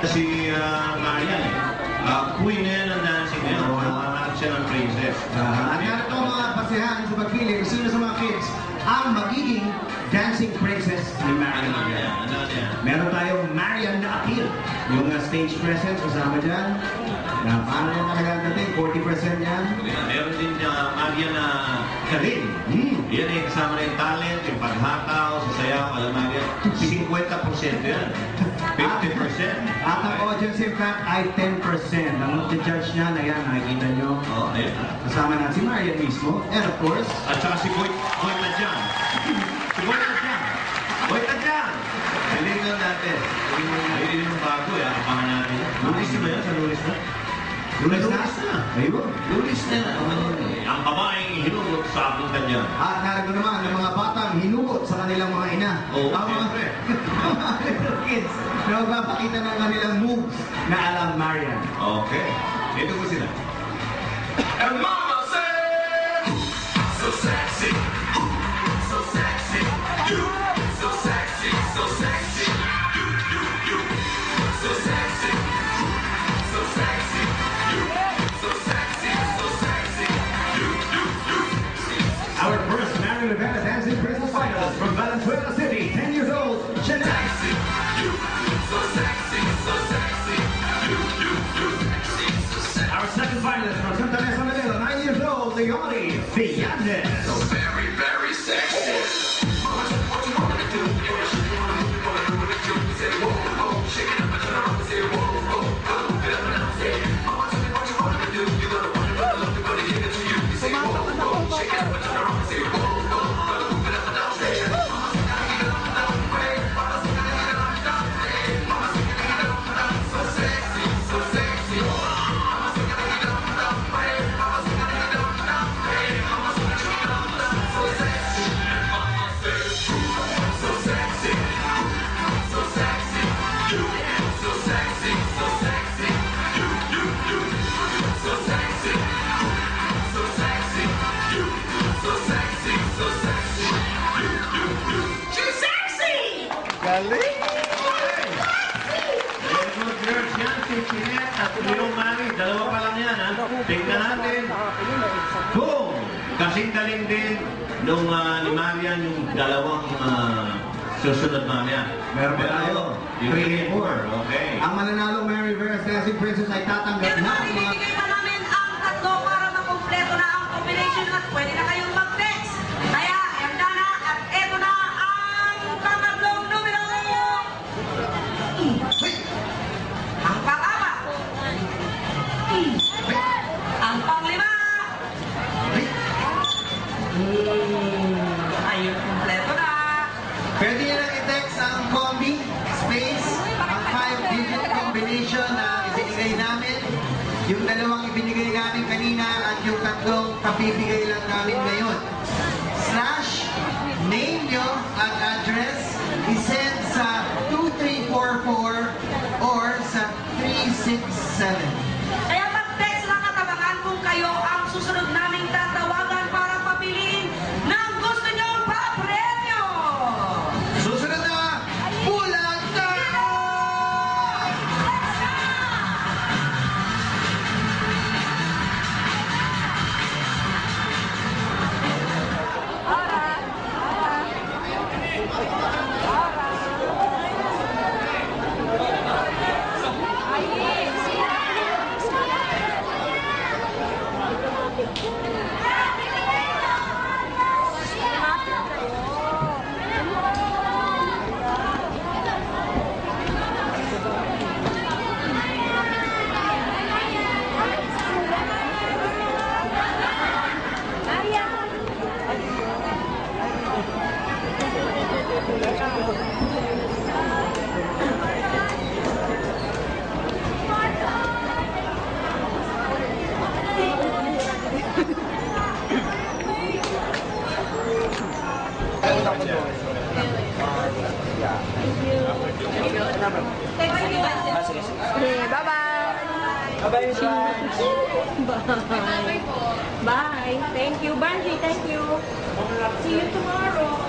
Si Marian, queen na yan ang dancing na yun. Hanap siya ng princess. At narito ang mga pasihan sa pagpili, sino sa mga kids ang magiging dancing princess ni Marian. Meron tayong Marian na Akil. Yung stage presence kasama dyan. Paano yan talaga natin? 40% yan. Meron din Marian na Kalin. Yan ay kasama na yung talent, yung paghataw, sa sayaw, alam mo yan. 50% yan. 50%. At ang audience impact ay 10%. Ang mag-judge niya na yan, nakikita nyo. Kasama na si Marian mismo. And of course, at saka si Boy Tadjan. Si Boy Tadjan. Boy Tadjan! Kailangan natin. Ayun yung bago eh. Abangan natin. Lulis na ba yan? Sa Lulis na? Lulis na? Ayun. Lulis na. Ang babaeng hinugot sa ating Tadjan. At narito naman ang mga batang hinugot sa kanilang mga ina. Oo, siyempre. Mga little kids na magpapakita ng kanilang moves na alam Marian. Okay. Ito po sila. And Mama said, so sexy, so sexy, you, so sexy, so sexy, you, so sexy, so sexy, you, so sexy, so sexy, you. Our first Marian Rivera Dancing Princess finalist from Valenzuela City, 10 years old, Chanel. Sexy, you, so sexy, so sexy, you. Our second finalist from Santa Mesa, Manila, 9 years old, Leonie Villanez. So very, very sexy. What you want me to do? What you wanna do with you? Say whoa, whoa, shake it up and turn around and say whoa, whoa, whoa, get up and down, say, Mama, tell me what you want me to do. You gotta want it, love it, but I give it to you. You say whoa, whoa, shake it up and turn around and say whoa, whoa, gotta move it up and down, say, Mama, sing it up and down, way, Mama, sing it up and down, say, Mama, sing it up and down, so sexy, so sexy. Mama, sing it up and down, way, Mama, sing it up and down, way, Mama, sing it up and down, so sexy. Mama said, so sexy, so sexy, you, so sexy, so sexy, you, so sexy, so sexy, you, so sexy, so sexy, you. She's sexy! Galing! Very good girls yan. Si Chinette at Leong Mari. Dalawa pa lang yan, ha? Tingnan natin. Boom! Kasing galing din nung ni Marian yung dalawang susunod mamaya. Meron pa tayo. Yung 3 and 4. Okay. Ang mananalong Marian Rivera Dancing Princess ay tatanggap na ang mga... Ibibigay pa namin ang tatlo para makumpleto na ang combination at pwede na kayong mag-text. Kaya, handa na at eto na ang pangatlong numero. Ang pang-apat. Ang pang-lima. Ayun, kumpleto na. Pwede nyo lang i-text ang combi, space, ang 5-digit combination na ibinigay namin, yung dalawang ibinigay namin kanina at yung tatlong kapibigay lang namin ngayon. Slash, name nyo at address, isend sa 2344 or sa 367. Kaya mag-text lang at abangan kung kayo ang susunod naming tatawagan para papiliin ng gusto nyong pa-premyo. Susunod na, bulan na! Bye-bye. Bye. Thank you, Banji. Thank you. See you tomorrow.